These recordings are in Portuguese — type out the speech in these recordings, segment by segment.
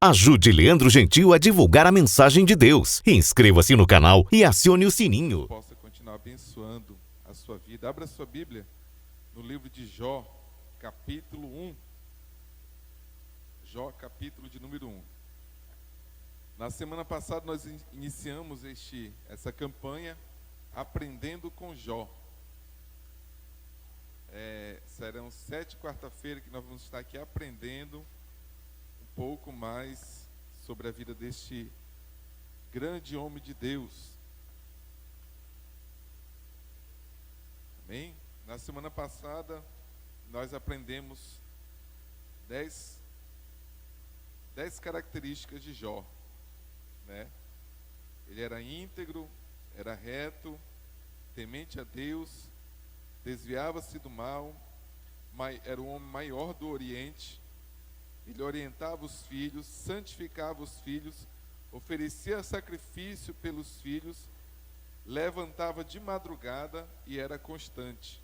Ajude Leandro Gentil a divulgar a mensagem de Deus. Inscreva-se no canal e acione o sininho. Possa continuar abençoando a sua vida. Abra sua Bíblia no livro de Jó, capítulo 1. Jó, capítulo de número 1. Na semana passada nós iniciamos essa campanha Aprendendo com Jó. Serão 7 quarta-feira que nós vamos estar aqui aprendendo um pouco mais sobre a vida deste grande homem de Deus. Amém? Na semana passada nós aprendemos 10 características de Jó, né? Ele era íntegro, era reto, temente a Deus, desviava-se do mal, era o homem maior do Oriente. Ele orientava os filhos, santificava os filhos, oferecia sacrifício pelos filhos, levantava de madrugada e era constante.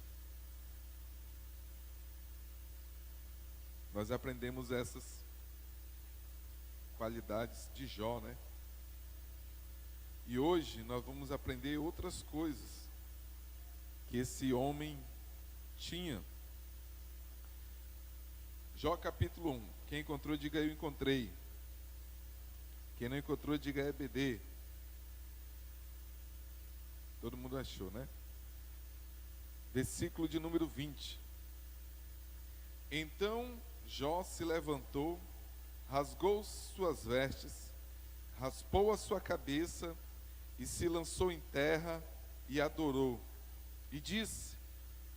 Nós aprendemos essas qualidades de Jó, né? E hoje nós vamos aprender outras coisas que esse homem tinha. Jó capítulo 1. Quem encontrou, diga eu encontrei. Quem não encontrou, diga EBD. Todo mundo achou, né? Versículo de número 20. Então Jó se levantou, rasgou suas vestes, raspou a sua cabeça e se lançou em terra e adorou. E disse: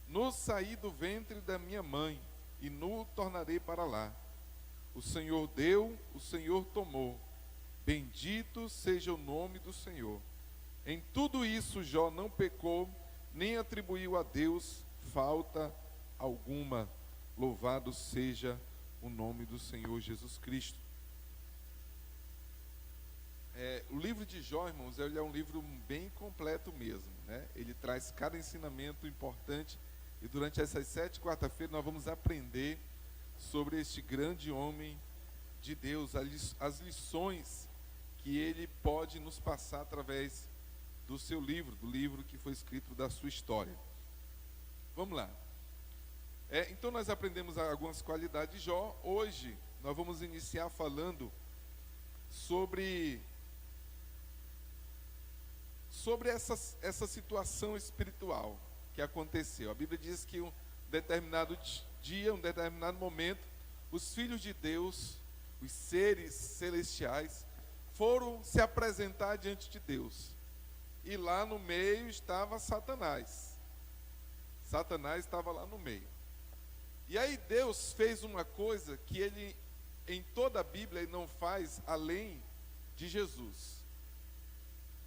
Nu saí do ventre da minha mãe, e nu tornarei para lá. O Senhor deu, o Senhor tomou. Bendito seja o nome do Senhor. Em tudo isso Jó não pecou, nem atribuiu a Deus falta alguma. Louvado seja o nome do Senhor Jesus Cristo. O livro de Jó, irmãos, ele é um livro bem completo mesmo, né? Ele traz cada ensinamento importante. E durante essas 7 quarta-feiras nós vamos aprender sobre este grande homem de Deus, as lições que ele pode nos passar através do seu livro, do livro que foi escrito da sua história. Vamos lá. Então nós aprendemos algumas qualidades de Jó. Hoje nós vamos iniciar falando sobre essa situação espiritual que aconteceu. A Bíblia diz que um determinado dia, um determinado momento, os filhos de Deus, os seres celestiais, foram se apresentar diante de Deus. E lá no meio estava Satanás. Satanás estava lá no meio. E aí Deus fez uma coisa que ele, em toda a Bíblia, ele não faz além de Jesus.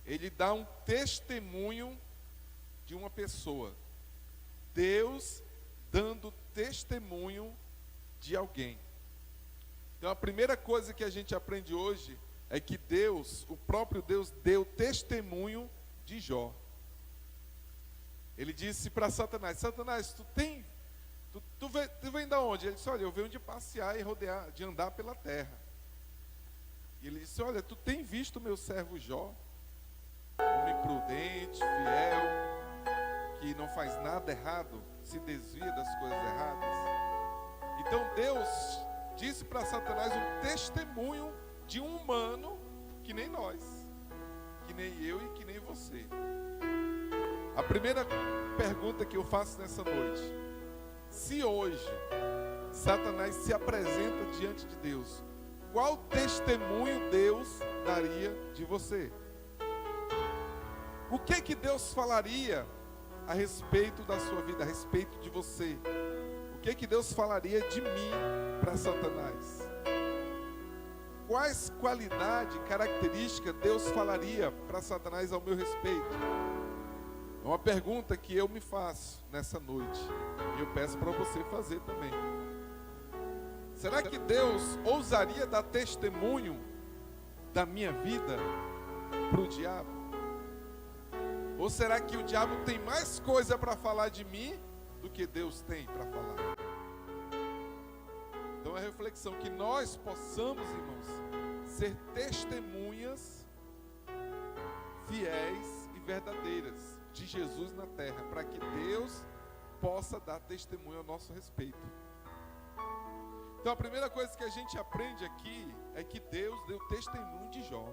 Ele dá um testemunho de uma pessoa. Deus dando testemunho de alguém. Então a primeira coisa que a gente aprende hoje é que Deus, o próprio Deus, deu testemunho de Jó. Ele disse para Satanás: Satanás, tu vem da onde? Ele disse: olha, eu venho de passear e rodear, de andar pela terra. E ele disse: olha, tu tem visto o meu servo Jó? Homem prudente, fiel, que não faz nada errado, se desvia das coisas erradas. Então Deus disse para Satanás um testemunho de um humano que nem nós, que nem eu e que nem você. A primeira pergunta que eu faço nessa noite: se hoje Satanás se apresenta diante de Deus, qual testemunho Deus daria de você? O que Deus falaria a respeito da sua vida, a respeito de você? O que Deus falaria de mim para Satanás? Quais qualidades, características Deus falaria para Satanás ao meu respeito? É uma pergunta que eu me faço nessa noite, e eu peço para você fazer também. Será que Deus ousaria dar testemunho da minha vida para o diabo? Ou será que o diabo tem mais coisa para falar de mim do que Deus tem para falar? Então é a reflexão que nós possamos, irmãos, ser testemunhas fiéis e verdadeiras de Jesus na terra, para que Deus possa dar testemunho ao nosso respeito. Então a primeira coisa que a gente aprende aqui é que Deus deu testemunho de Jó.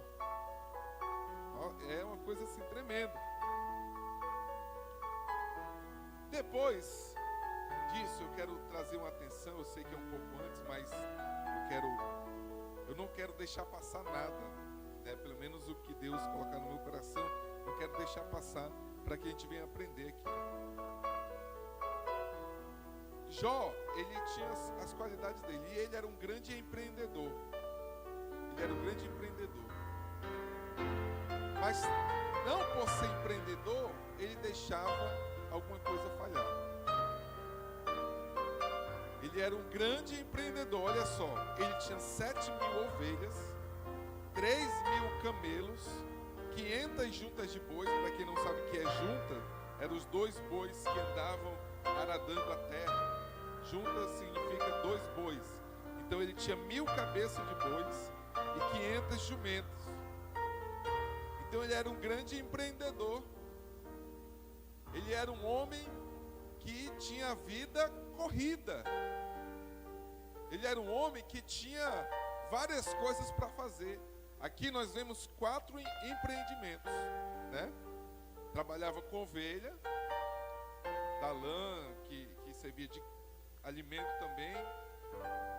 É uma coisa assim tremenda. Depois disso eu quero trazer uma atenção, eu sei que é um pouco antes, mas eu não quero deixar passar nada, né? Pelo menos o que Deus colocar no meu coração, eu quero deixar passar para que a gente venha aprender aqui. Jó, ele tinha as qualidades dele, e ele era um grande empreendedor. Mas não por ser empreendedor, ele deixava alguma coisa falhar. Ele era um grande empreendedor, olha só. Ele tinha 7.000 ovelhas, 3.000 camelos, 500 juntas de bois. Para quem não sabe o que é junta, eram os 2 bois que andavam aradando a terra. Junta significa 2 bois. Então ele tinha 1.000 cabeças de bois e 500 jumentos. Então ele era um grande empreendedor. Ele era um homem que tinha a vida corrida. Ele era um homem que tinha várias coisas para fazer. Aqui nós vemos 4 empreendimentos, né? Trabalhava com ovelha, da lã, que servia de alimento também.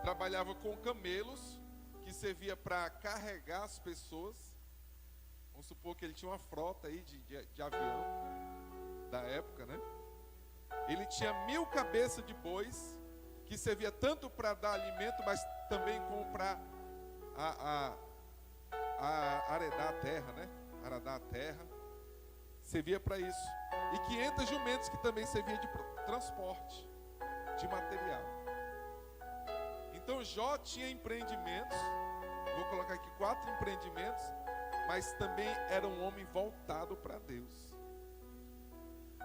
Trabalhava com camelos, que servia para carregar as pessoas. Vamos supor que ele tinha uma frota aí de avião da época, né? Ele tinha 1.000 cabeças de bois, que servia tanto para dar alimento, mas também como para aredar a terra, né? Aradar a terra. Servia para isso. E 500 jumentos, que também servia de transporte de material. Então Jó tinha empreendimentos. Vou colocar aqui 4 empreendimentos, mas também era um homem voltado para Deus.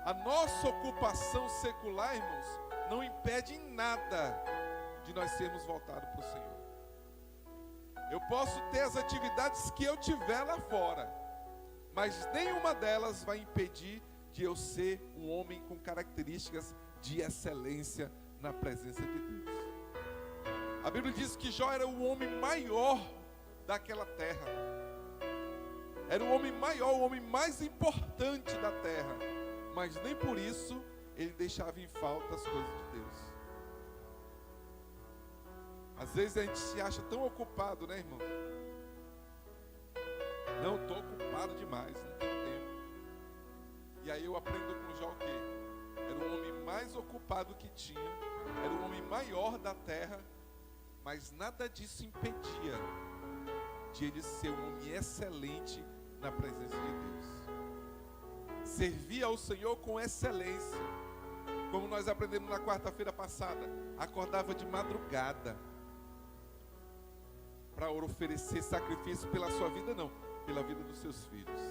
A nossa ocupação secular, irmãos, não impede em nada de nós sermos voltados para o Senhor. Eu posso ter as atividades que eu tiver lá fora, mas nenhuma delas vai impedir de eu ser um homem com características de excelência na presença de Deus. A Bíblia diz que Jó era o homem maior daquela terra. Era o homem maior, o homem mais importante da terra. Mas nem por isso ele deixava em falta as coisas de Deus. Às vezes a gente se acha tão ocupado, né, irmão? Não, estou ocupado demais, não tenho tempo. E aí eu aprendo com Jó o quê? Era o homem mais ocupado que tinha, era o homem maior da terra, mas nada disso impedia de ele ser um homem excelente na presença de Deus. Servia ao Senhor com excelência. Como nós aprendemos na quarta-feira passada, acordava de madrugada para oferecer sacrifício pela sua vida, não, pela vida dos seus filhos.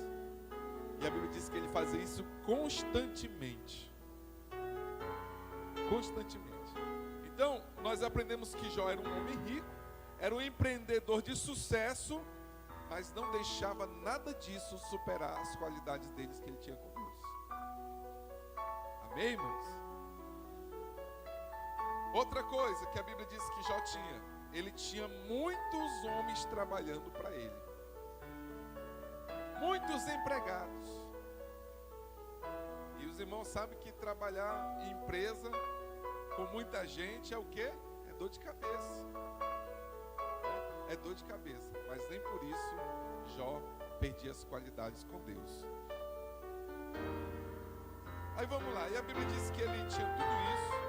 E a Bíblia diz que ele fazia isso constantemente. Constantemente. Então, nós aprendemos que Jó era um homem rico, era um empreendedor de sucesso, mas não deixava nada disso superar as qualidades deles que ele tinha com Deus. Amém, irmãos? Outra coisa que a Bíblia diz que Jó tinha, ele tinha muitos homens trabalhando para ele. Muitos empregados. E os irmãos sabem que trabalhar em empresa com muita gente é o quê? É dor de cabeça. É dor de cabeça. Mas nem por isso Jó perdia as qualidades com Deus. Aí vamos lá. E a Bíblia diz que ele tinha tudo isso.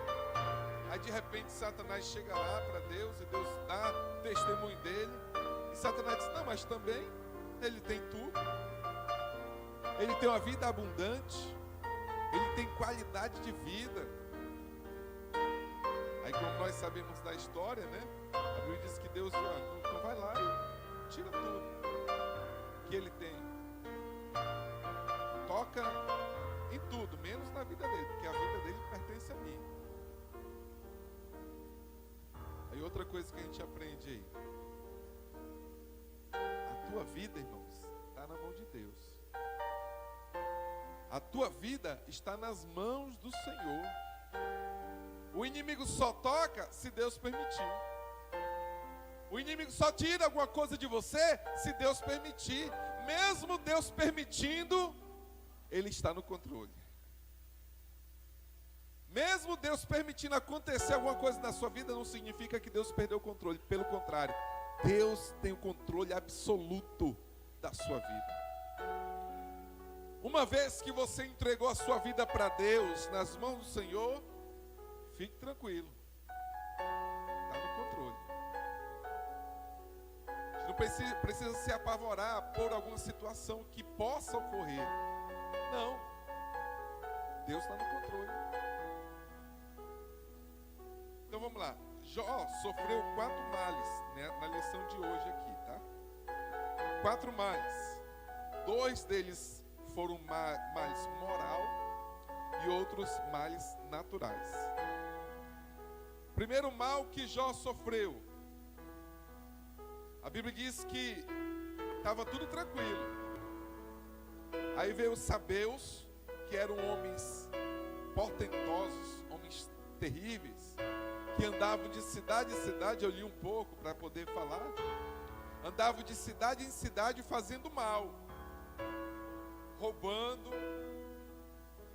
Aí de repente Satanás chega lá para Deus e Deus dá testemunho dele. E Satanás diz, não, mas também ele tem tudo. Ele tem uma vida abundante. Ele tem qualidade de vida. Aí como nós sabemos da história, né? A Bíblia diz que Deus, então vai lá e tira tudo que ele tem. Toca em tudo, menos na vida dele, porque a vida dele pertence a mim. Aí outra coisa que a gente aprende aí. tua vida, irmãos, está na mão de Deus. A tua vida está nas mãos do Senhor. O inimigo só toca se Deus permitir. O inimigo só tira alguma coisa de você se Deus permitir. Mesmo Deus permitindo, Ele está no controle. Mesmo Deus permitindo acontecer alguma coisa na sua vida, não significa que Deus perdeu o controle. Pelo contrário, Deus tem o controle absoluto da sua vida. Uma vez que você entregou a sua vida para Deus, nas mãos do Senhor, fique tranquilo. Está no controle. A gente não precisa se apavorar por alguma situação que possa ocorrer. Não. Deus está no controle. Então vamos lá. Jó sofreu 4 males, né, na lição de hoje aqui, tá? 4 males. 2 deles foram males moral e outros males naturais. Primeiro mal que Jó sofreu. A Bíblia diz que estava tudo tranquilo. Aí veio os sabeus, que eram homens portentosos, homens terríveis, que andavam de cidade em cidade. Eu li um pouco para poder falar. Andavam de cidade em cidade fazendo mal, roubando.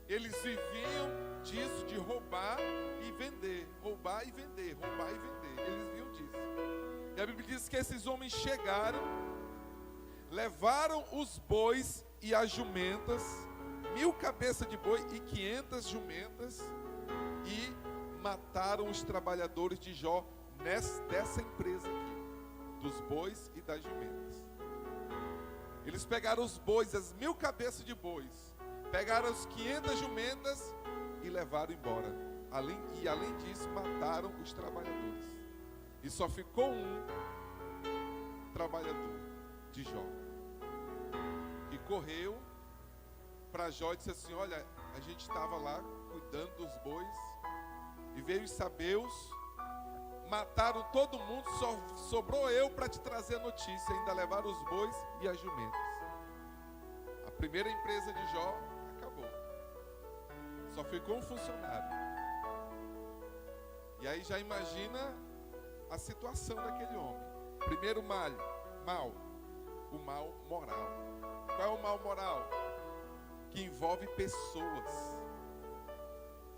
Eles viviam disso, de roubar e vender, roubar e vender, roubar e vender. Eles viviam disso. E a Bíblia diz que esses homens chegaram, levaram os bois e as jumentas, 1000 cabeças de boi e 500 jumentas, e mataram os trabalhadores de Jó dessa empresa aqui, dos bois e das jumentas. Eles pegaram os bois, as 1000 cabeças de bois, pegaram as 500 jumentas e levaram embora. Além disso, mataram os trabalhadores. E só ficou um trabalhador de Jó, que correu para Jó e disse assim: olha, a gente estava lá cuidando dos bois, e veio os sabeus, mataram todo mundo, só sobrou eu para te trazer a notícia. Ainda levaram os bois e as jumentas. A primeira empresa de Jó acabou. Só ficou um funcionário. E aí já imagina a situação daquele homem. Primeiro mal, o mal moral. Qual é o mal moral? Que envolve pessoas,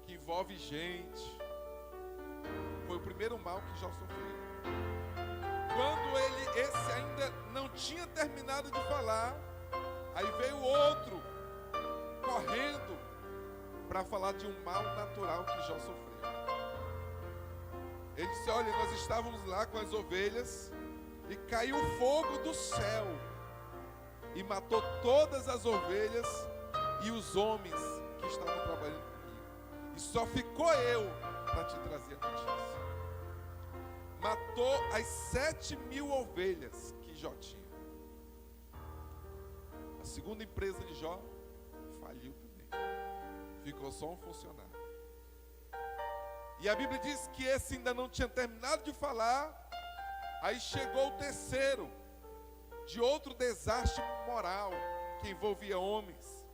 que envolve gente. Foi o primeiro mal que Jó sofreu. Quando esse ainda não tinha terminado de falar, aí veio outro correndo para falar de um mal natural que Jó sofreu. Ele disse: olha, nós estávamos lá com as ovelhas e caiu fogo do céu e matou todas as ovelhas e os homens que estavam trabalhando comigo. E só ficou eu para te trazer a notícia. Matou as 7.000 ovelhas que Jó tinha. A segunda empresa de Jó faliu também. Ficou só um funcionário. E a Bíblia diz que esse ainda não tinha terminado de falar. Aí chegou o terceiro, de outro desastre moral que envolvia homens.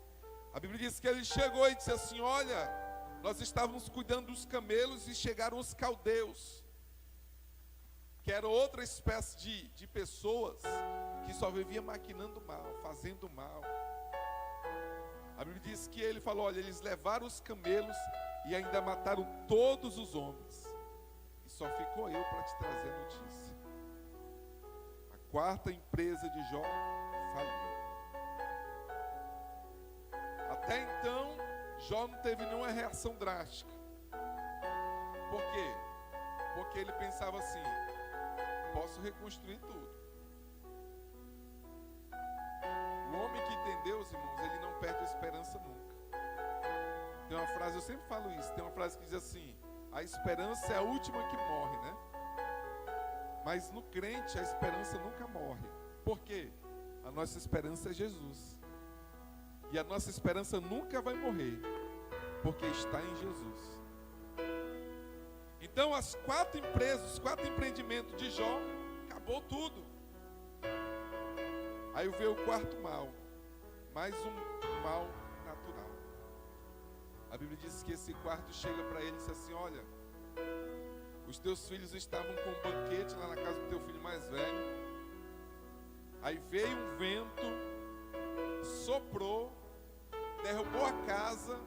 A Bíblia diz que ele chegou e disse assim: olha, nós estávamos cuidando dos camelos e chegaram os caldeus, que era outra espécie de pessoas que só viviam maquinando mal, fazendo mal. A Bíblia diz que ele falou: olha, eles levaram os camelos e ainda mataram todos os homens. E só ficou eu para te trazer a notícia. A quarta empresa de Jó faliu. Até então, Jó não teve nenhuma reação drástica. Por quê? Porque ele pensava assim: posso reconstruir tudo. O homem que tem Deus, irmãos, ele não perde a esperança nunca. Tem uma frase, eu sempre falo isso, tem uma frase que diz assim: a esperança é a última que morre, né? Mas no crente a esperança nunca morre. Por quê? A nossa esperança é Jesus. E a nossa esperança nunca vai morrer, porque está em Jesus. Então as 4 empresas, os 4 empreendimentos de Jó, acabou tudo. Aí veio o quarto mal, mais um mal natural. A Bíblia diz que esse quarto chega para ele e diz assim: olha, os teus filhos estavam com um banquete lá na casa do teu filho mais velho. Aí veio um vento, soprou, derrubou a casa,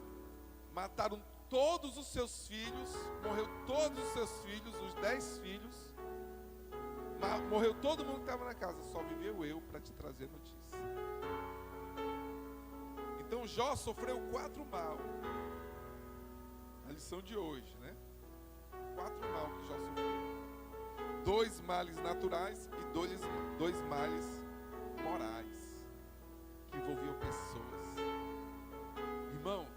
mataram todos os seus filhos, morreu todos os seus filhos, os 10 filhos, morreu todo mundo que estava na casa, só viveu eu para te trazer notícia. Então Jó sofreu 4 mal. A lição de hoje, né? 4 mal que Jó sofreu. 2 males naturais e 2 males morais, que envolviam pessoas. Irmãos,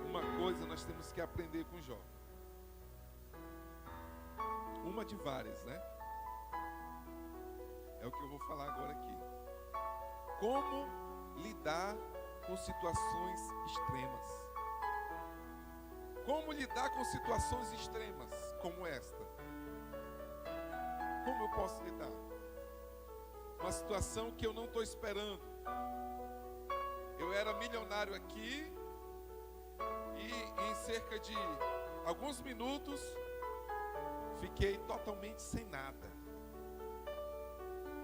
uma coisa nós temos que aprender com Jó. Uma de várias, né? É o que eu vou falar agora aqui. Como lidar com situações extremas. Como lidar com situações extremas como esta? Como eu posso lidar? Uma situação que eu não estou esperando. Eu era milionário aqui e em cerca de alguns minutos fiquei totalmente sem nada.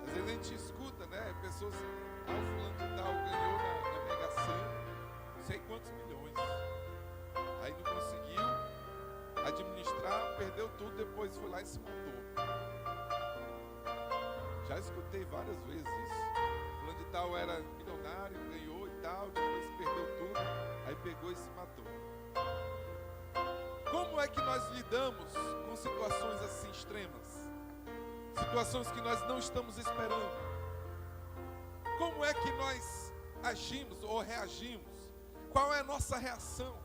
Às vezes a gente escuta, né? Pessoas, o fulano de tal ganhou na Mega Sena não sei quantos milhões. Aí não conseguiu administrar, perdeu tudo, depois foi lá e se matou. Já escutei várias vezes isso. Fulano de tal era milionário, ganhou e tal, depois perdeu tudo, aí pegou e se matou. Como é que nós lidamos com situações assim extremas? Situações que nós não estamos esperando. Como é que nós agimos ou reagimos? Qual é a nossa reação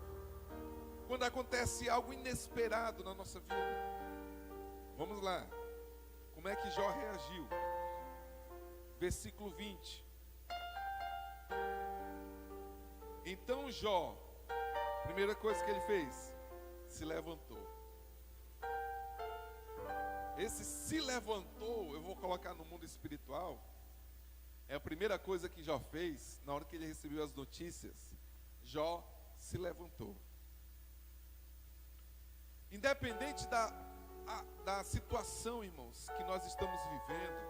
quando acontece algo inesperado na nossa vida? Vamos lá. Como é que Jó reagiu? Versículo 20. Então Jó, primeira coisa que ele fez, se levantou. Esse se levantou, eu vou colocar no mundo espiritual, é a primeira coisa que Jó fez na hora que ele recebeu as notícias. Jó se levantou. Independente da situação, irmãos, que nós estamos vivendo,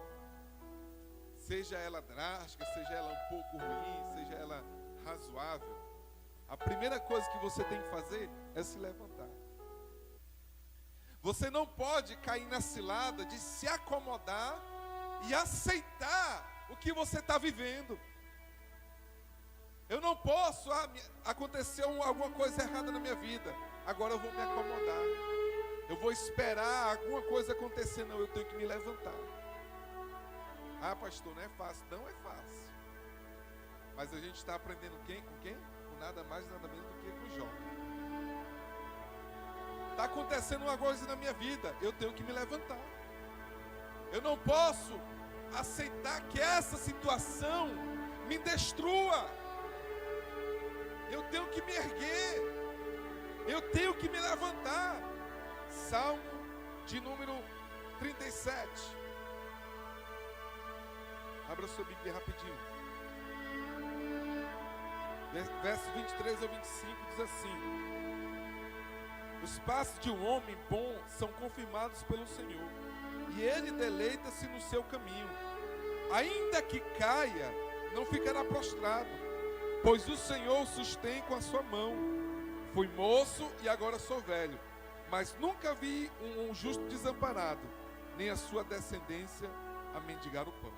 seja ela drástica, seja ela um pouco ruim, seja ela razoável, a primeira coisa que você tem que fazer é se levantar. Você não pode cair na cilada de se acomodar e aceitar o que você está vivendo. Eu não posso, aconteceu alguma coisa errada na minha vida, agora eu vou me acomodar. Eu vou esperar alguma coisa acontecer. Não, eu tenho que me levantar. Ah, pastor, não é fácil. Não é fácil. Mas a gente está aprendendo quem? Com quem? Com nada mais, nada menos do que com Jó. Está acontecendo uma coisa na minha vida. Eu tenho que me levantar. Eu não posso aceitar que essa situação me destrua. Eu tenho que me erguer. Eu tenho que me levantar. Salmo de número 37. Abra sua Bíblia rapidinho. Verso 23 ao 25 diz assim: os passos de um homem bom são confirmados pelo Senhor, e ele deleita-se no seu caminho. Ainda que caia, não ficará prostrado, pois o Senhor o sustém com a sua mão. Fui moço e agora sou velho, mas nunca vi um justo desamparado, nem a sua descendência a mendigar o pão.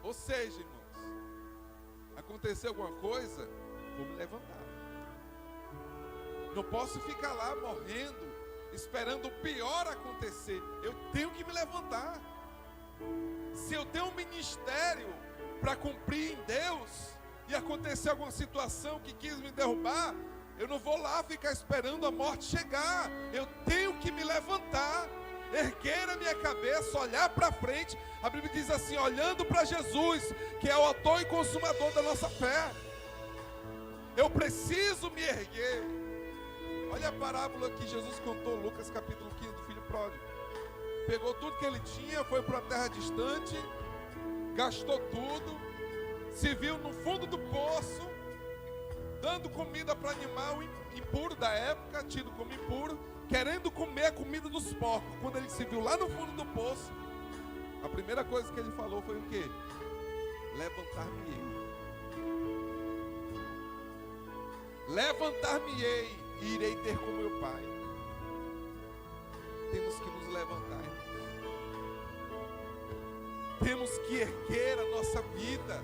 Ou seja, irmãos, aconteceu alguma coisa, vou me levantar. Não posso ficar lá morrendo, esperando o pior acontecer. Eu tenho que me levantar. Se eu tenho um ministério para cumprir em Deus, e acontecer alguma situação que quis me derrubar, eu não vou lá ficar esperando a morte chegar. Eu tenho que me levantar, erguer a minha cabeça, olhar para frente. A Bíblia diz assim, olhando para Jesus, que é o autor e consumador da nossa fé. Eu preciso me erguer. Olha a parábola que Jesus contou, Lucas capítulo 15, do filho pródigo. pegou tudo que ele tinha, foi para uma terra distante, gastou tudo, se viu no fundo do poço, dando comida para animal impuro da época, tido como impuro, querendo comer a comida dos porcos. Quando ele se viu lá no fundo do poço, a primeira coisa que ele falou foi o quê? Levantar-me-ei. Levantar-me-ei e irei ter com meu Pai. Temos que nos levantar, irmãos. Temos que erguer a nossa vida.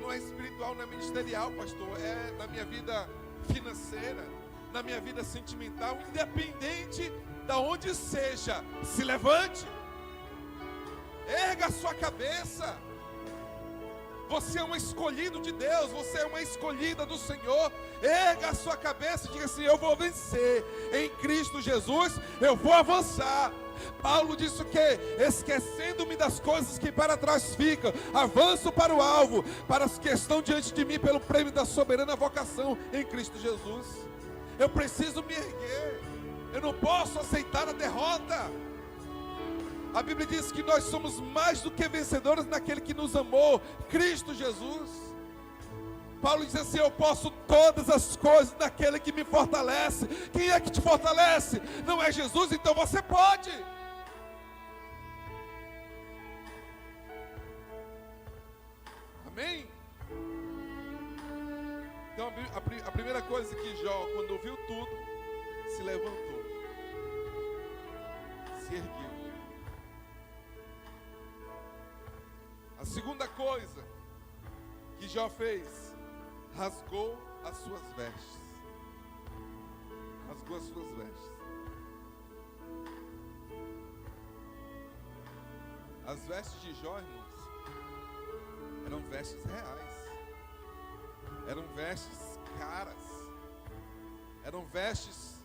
Não é espiritual, não é ministerial, pastor. É na minha vida financeira, na minha vida sentimental, independente de onde seja. Se levante. Erga a sua cabeça. Você é um escolhido de Deus, você é uma escolhida do Senhor. Erga a sua cabeça e diga assim: eu vou vencer. Em Cristo Jesus, eu vou avançar. Paulo disse o quê? Esquecendo-me das coisas que para trás ficam, avanço para o alvo, para as que estão diante de mim, pelo prêmio da soberana vocação em Cristo Jesus. Eu preciso me erguer. Eu não posso aceitar a derrota. A Bíblia diz que nós somos mais do que vencedores naquele que nos amou, Cristo Jesus. Paulo diz assim: eu posso todas as coisas naquele que me fortalece. Quem é que te fortalece? Não é Jesus? Então você pode. Amém? Então a primeira coisa que Jó, quando ouviu tudo, se levantou, se ergueu. A segunda coisa que Jó fez, rasgou as suas vestes. Rasgou as suas vestes. As vestes de Jó, irmãos, eram vestes reais. Eram vestes caras. Eram vestes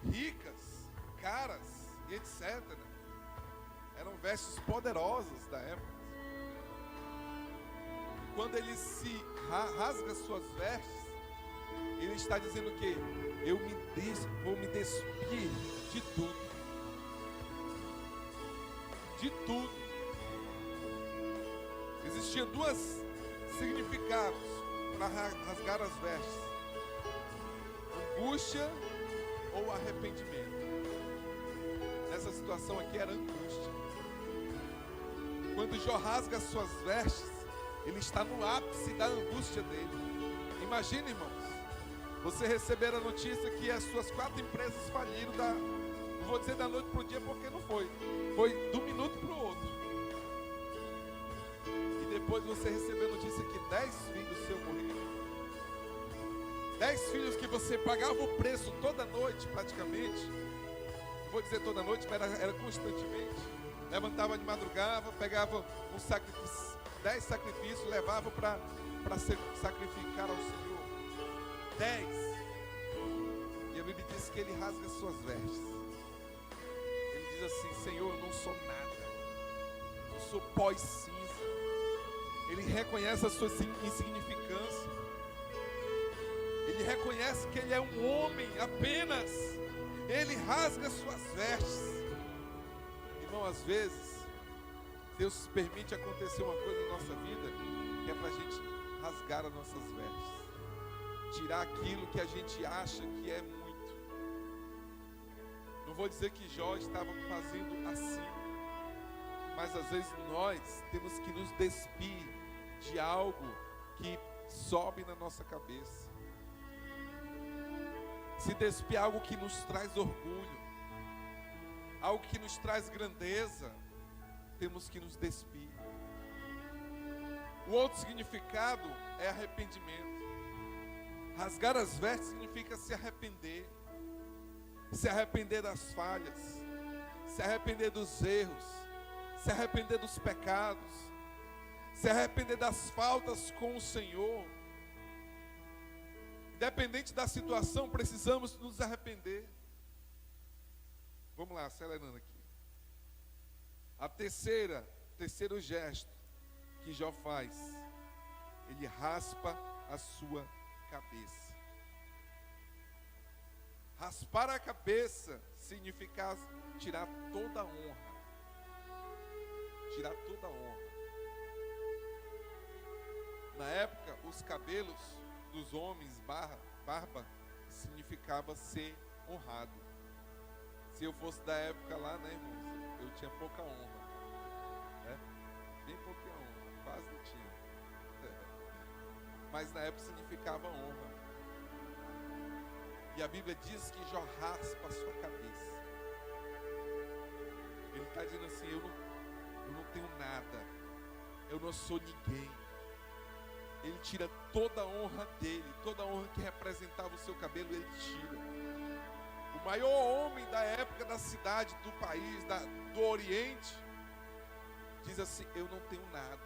ricas, caras e etc. Eram vestes poderosas da época. Quando ele se rasga suas vestes, ele está dizendo o quê? Vou me despir de tudo. De tudo. Existiam dois significados para rasgar as vestes: angústia ou arrependimento. Nessa situação aqui era angústia. Quando Jó rasga as suas vestes, ele está no ápice da angústia dele. Imagine, irmãos, você receber a notícia que as suas 4 empresas faliram, não vou dizer da noite para o dia, porque não foi. Foi do minuto para o outro. E depois você receber a notícia que 10 filhos seus morreram. 10 filhos que você pagava o preço toda noite, praticamente. Não vou dizer toda noite, mas era constantemente. Levantava de madrugada, pegava um sacrifício, 10 sacrifícios, levava para sacrificar ao Senhor. 10. E a Bíblia diz que ele rasga suas vestes. Ele diz assim: Senhor, eu não sou nada. Eu sou pó e cinza. Ele reconhece a sua insignificância. Ele reconhece que ele é um homem apenas. Ele rasga suas vestes. Irmão, às vezes Deus permite acontecer uma coisa na nossa vida, que é para a gente rasgar as nossas vestes, tirar aquilo que a gente acha que é muito. Não vou dizer que Jó estava fazendo assim, mas às vezes nós temos que nos despir de algo que sobe na nossa cabeça, se despir algo que nos traz orgulho, algo que nos traz grandeza. Temos que nos despir. O outro significado é arrependimento. Rasgar as vestes significa se arrepender. Se arrepender das falhas, se arrepender dos erros, se arrepender dos pecados, se arrepender das faltas com o Senhor. Independente da situação, precisamos nos arrepender. Vamos lá, acelerando aqui. Terceiro gesto que Jó faz, ele raspa a sua cabeça. Raspar a cabeça significava tirar toda a honra. Tirar toda a honra. Na época, os cabelos dos homens, barba, significava ser honrado. Se eu fosse da época lá, né, irmãos, eu tinha pouca honra. Né? Bem pouquinha honra, quase não tinha. Mas na época significava honra. E a Bíblia diz que Jó raspa a sua cabeça. Ele está dizendo assim, eu não tenho nada, eu não sou ninguém. Ele tira toda a honra dele, toda a honra que representava o seu cabelo, ele tira. O maior homem da época da cidade, do país, do Oriente, diz assim, eu não tenho nada.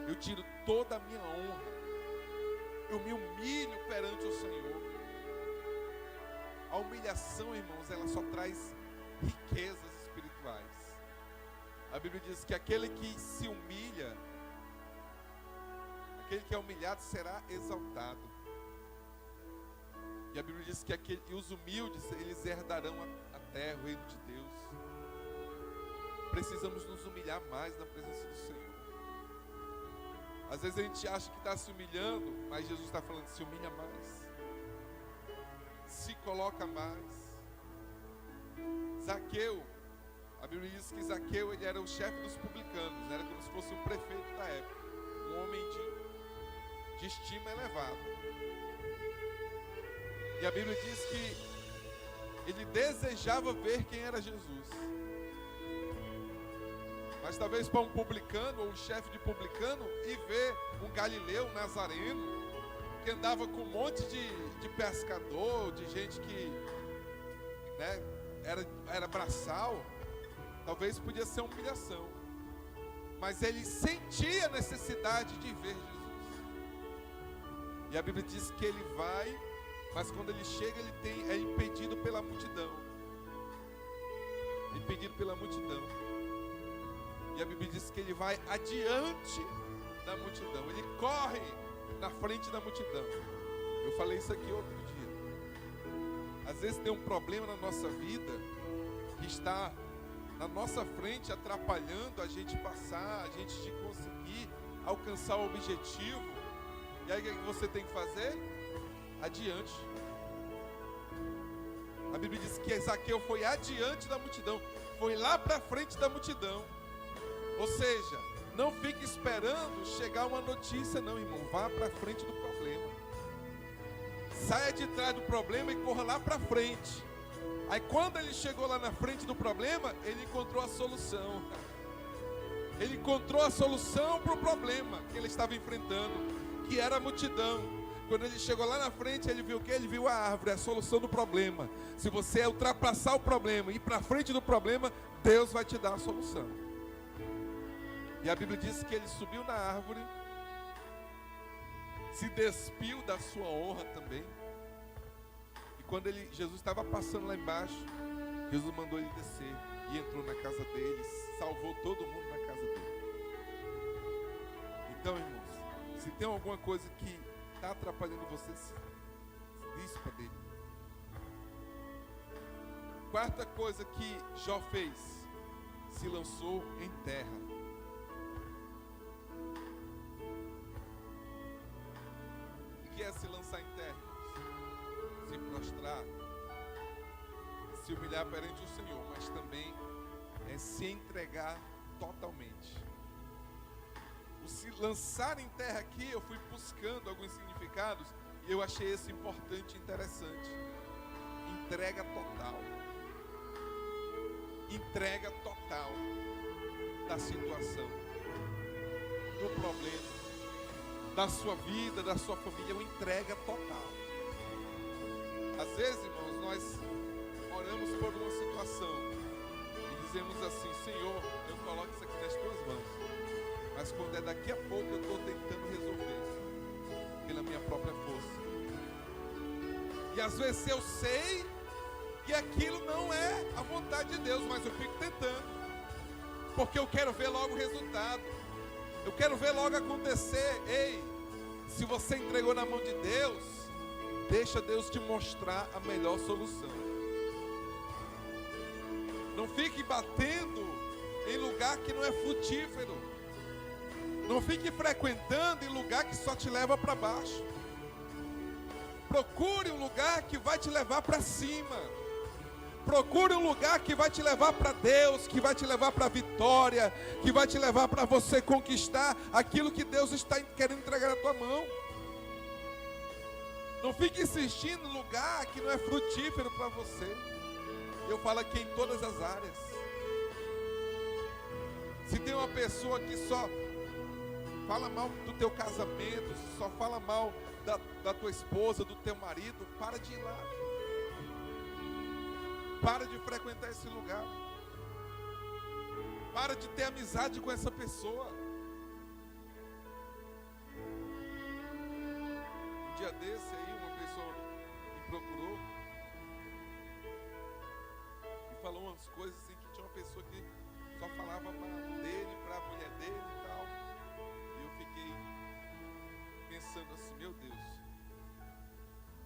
Eu tiro toda a minha honra. Eu me humilho perante o Senhor. A humilhação, irmãos, ela só traz riquezas espirituais. A Bíblia diz que aquele que se humilha, aquele que é humilhado será exaltado. E a Bíblia diz que os humildes, eles herdarão a terra, o reino de Deus. Precisamos nos humilhar mais na presença do Senhor. Às vezes a gente acha que está se humilhando, mas Jesus está falando, se humilha mais. Se coloca mais. Zaqueu, a Bíblia diz que Zaqueu, ele era o chefe dos publicanos, era como se fosse o prefeito da época, um homem de estima elevada. E a Bíblia diz que ele desejava ver quem era Jesus. Mas talvez para um publicano, ou um chefe de publicano, e ver um galileu, um nazareno, que andava com um monte de pescador, de gente que, né, era braçal, talvez podia ser uma humilhação. Mas ele sentia a necessidade de ver Jesus. E a Bíblia diz que ele vai, mas quando ele chega, é impedido pela multidão. Impedido pela multidão. E a Bíblia diz que ele vai adiante da multidão. Ele corre na frente da multidão. Eu falei isso aqui outro dia. Às vezes tem um problema na nossa vida que está na nossa frente atrapalhando a gente passar, a gente de conseguir alcançar o objetivo. E aí o que você tem que fazer? Adiante. A Bíblia diz que Zaqueu foi adiante da multidão. Foi lá para frente da multidão. Ou seja, não fique esperando chegar uma notícia, não, irmão. Vá para frente do problema. Saia de trás do problema e corra lá para frente. Aí quando ele chegou lá na frente do problema, ele encontrou a solução. Ele encontrou a solução para o problema que ele estava enfrentando, que era a multidão. Quando ele chegou lá na frente, ele viu o quê? Ele viu a árvore, a solução do problema. Se você ultrapassar o problema e ir para frente do problema, Deus vai te dar a solução. E a Bíblia diz que ele subiu na árvore, se despiu da sua honra também. E quando Jesus estava passando lá embaixo, Jesus mandou ele descer e entrou na casa dele, salvou todo mundo na casa dele. Então, irmãos, se tem alguma coisa que está atrapalhando você, se dispa dele. Quarta coisa que Jó fez, se lançou em terra. O que é se lançar em terra? Se prostrar, se humilhar perante o Senhor, mas também é se entregar totalmente. O se lançar em terra aqui, eu fui buscando alguns significados e eu achei esse importante e interessante. Entrega total. Entrega total da situação, do problema, da sua vida, da sua família, uma entrega total. Às vezes, irmãos, nós oramos por uma situação e dizemos assim: Senhor, eu coloco isso aqui nas tuas mãos, mas quando é daqui a pouco eu estou tentando resolver pela minha própria força. E às vezes eu sei que aquilo não é a vontade de Deus, mas eu fico tentando, porque eu quero ver logo o resultado. Eu quero ver logo acontecer. Ei, se você entregou na mão de Deus, Deixa Deus te mostrar a melhor solução. Não fique batendo em lugar que não é frutífero. Não fique frequentando em lugar que só te leva para baixo. Procure um lugar que vai te levar para cima. Procure um lugar que vai te levar para Deus, que vai te levar para a vitória, que vai te levar para você conquistar aquilo que Deus está querendo entregar na tua mão. Não fique insistindo em lugar que não é frutífero para você. Eu falo aqui em todas as áreas. Se tem uma pessoa que só fala mal do teu casamento, só fala mal da tua esposa, do teu marido, para de ir lá. Para de frequentar esse lugar. Para de ter amizade com essa pessoa. Um dia desse aí, uma pessoa me procurou e falou umas coisas assim, que tinha uma pessoa que só falava mal dele, para a mulher dele e tal. E eu fiquei pensando assim, meu Deus,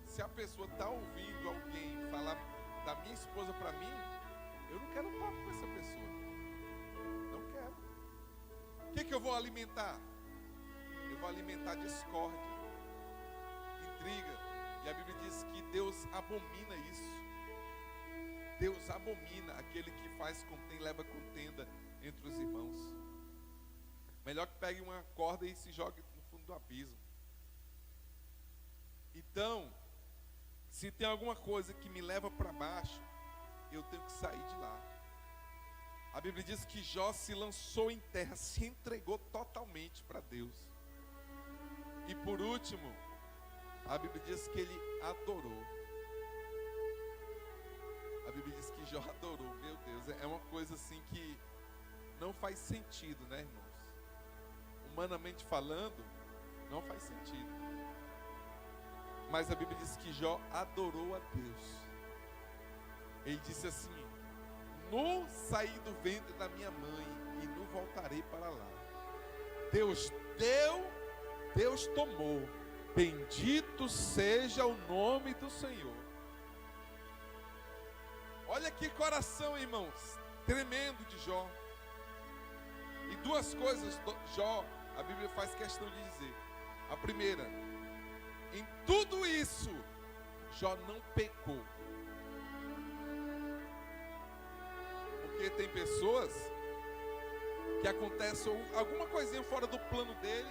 se a pessoa está ouvindo alguém falar da minha esposa para mim, eu não quero um papo com essa pessoa. Não quero. O que eu vou alimentar? Eu vou alimentar discórdia, intriga. E a Bíblia diz que Deus abomina isso. Deus abomina aquele que leva contenda entre os irmãos. Melhor que pegue uma corda e se jogue no fundo do abismo. Então, se tem alguma coisa que me leva para baixo, eu tenho que sair de lá. A Bíblia diz que Jó se lançou em terra, se entregou totalmente para Deus. E por último, a Bíblia diz que ele adorou. A Bíblia diz que Jó adorou. Meu Deus, é uma coisa assim que não faz sentido, né, irmãos? Humanamente falando, não faz sentido. Mas a Bíblia diz que Jó adorou a Deus. Ele disse assim: no saí do ventre da minha mãe e não voltarei para lá. Deus deu, Deus tomou. Bendito seja o nome do Senhor. Olha que coração, irmãos, tremendo de Jó. E duas coisas Jó, a Bíblia faz questão de dizer. A primeira, em tudo isso, Jó não pecou. Porque tem pessoas que acontece alguma coisinha fora do plano dele,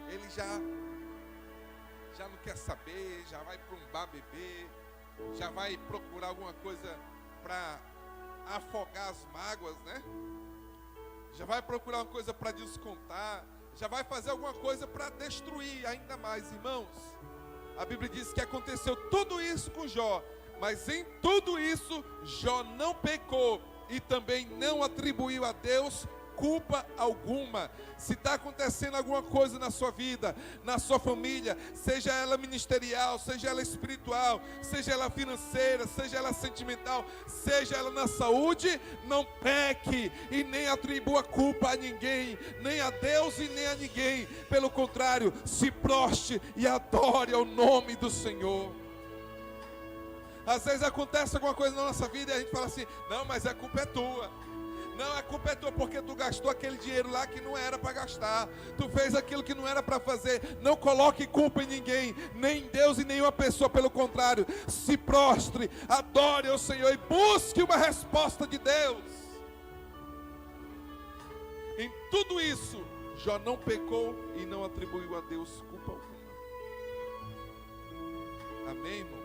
ele já não quer saber, já vai para um bar beber, já vai procurar alguma coisa para afogar as mágoas, né? Já vai procurar uma coisa para descontar, já vai fazer alguma coisa para destruir ainda mais, irmãos. A Bíblia diz que aconteceu tudo isso com Jó, mas em tudo isso Jó não pecou e também não atribuiu a Deus culpa alguma. Se está acontecendo alguma coisa na sua vida, na sua família, seja ela ministerial, seja ela espiritual, seja ela financeira, seja ela sentimental, seja ela na saúde, não peque e nem atribua culpa a ninguém, nem a Deus e nem a ninguém. Pelo contrário, se prostre e adore ao nome do Senhor. Às vezes acontece alguma coisa na nossa vida e a gente fala assim: não, mas a culpa é tua. Não, a culpa é tua porque tu gastou aquele dinheiro lá que não era para gastar. Tu fez aquilo que não era para fazer. Não coloque culpa em ninguém, nem em Deus e nenhuma pessoa. Pelo contrário, se prostre, adore ao Senhor e busque uma resposta de Deus. Em tudo isso, Jó não pecou e não atribuiu a Deus culpa alguma. Amém, irmão?